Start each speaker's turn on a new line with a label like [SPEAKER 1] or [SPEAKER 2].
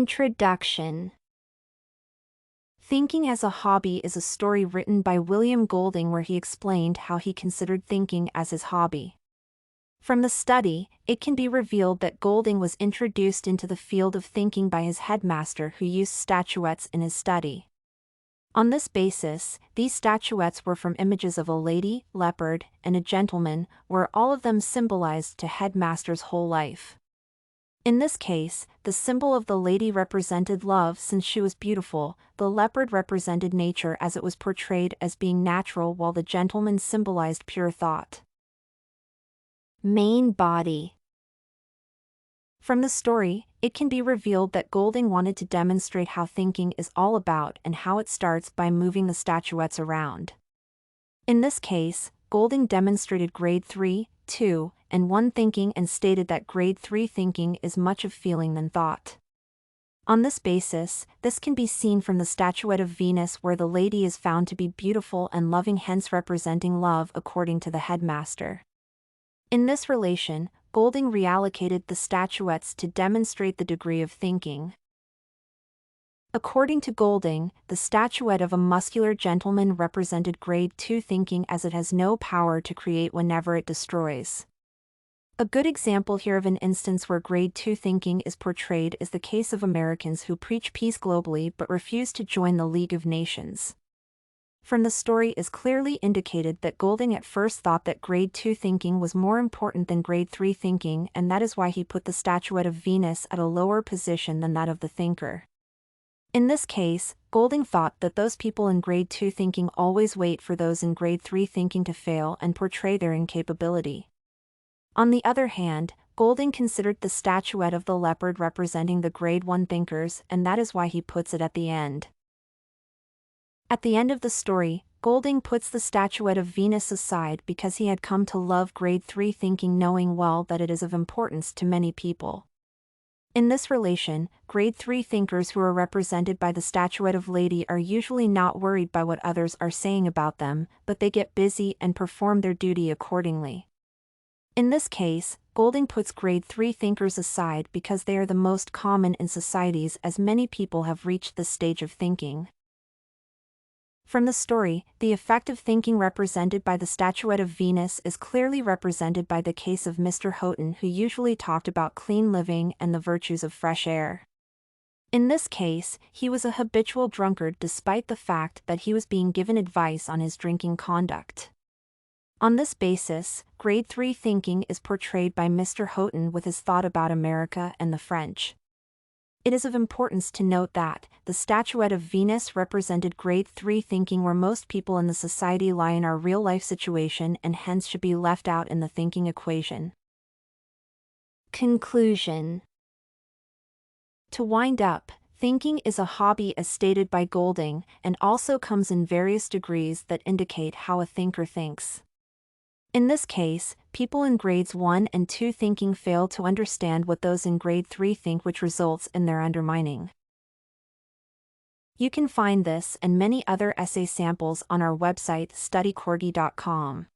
[SPEAKER 1] Introduction. Thinking as a Hobby is a story written by William Golding where he explained how he considered thinking as his hobby. From the study, it can be revealed that Golding was introduced into the field of thinking by his headmaster who used statuettes in his study. On this basis, these statuettes were from images of a lady, leopard, and a gentleman, where all of them symbolized to headmaster's whole life. In this case, the symbol of the lady represented love since she was beautiful, the leopard represented nature as it was portrayed as being natural, while the gentleman symbolized pure thought. Main body. From the story, it can be revealed that Golding wanted to demonstrate how thinking is all about and how it starts by moving the statuettes around. In this case, Golding demonstrated grade 3, 2, and 1 thinking and stated that grade 3 thinking is much of feeling than thought. On this basis, this can be seen from the statuette of Venus where the lady is found to be beautiful and loving, hence representing love according to the headmaster. In this relation, Golding reallocated the statuettes to demonstrate the degree of thinking. According to Golding, the statuette of a muscular gentleman represented grade 2 thinking as it has no power to create whenever it destroys. A good example here of an instance where grade 2 thinking is portrayed is the case of Americans who preach peace globally but refuse to join the League of Nations. From the story is clearly indicated that Golding at first thought that grade 2 thinking was more important than grade 3 thinking, and that is why he put the statuette of Venus at a lower position than that of the thinker. In this case, Golding thought that those people in grade 2 thinking always wait for those in grade 3 thinking to fail and portray their incapability. On the other hand, Golding considered the statuette of the leopard representing the grade 1 thinkers, and that is why he puts it at the end. At the end of the story, Golding puts the statuette of Venus aside because he had come to love grade 3 thinking, knowing well that it is of importance to many people. In this relation, grade 3 thinkers who are represented by the statuette of lady are usually not worried by what others are saying about them, but they get busy and perform their duty accordingly. In this case, Golding puts grade 3 thinkers aside because they are the most common in societies as many people have reached this stage of thinking. From the story, the effect of thinking represented by the statuette of Venus is clearly represented by the case of Mr. Houghton, who usually talked about clean living and the virtues of fresh air. In this case, he was a habitual drunkard despite the fact that he was being given advice on his drinking conduct. On this basis, grade 3 thinking is portrayed by Mr. Houghton with his thought about America and the French. It is of importance to note that the statuette of Venus represented grade 3 thinking where most people in the society lie in our real-life situation and hence should be left out in the thinking equation. Conclusion. To wind up, thinking is a hobby as stated by Golding, and also comes in various degrees that indicate how a thinker thinks. In this case, people in grades 1 and 2 thinking fail to understand what those in grade 3 think, which results in their undermining. You can find this and many other essay samples on our website studycorgi.com.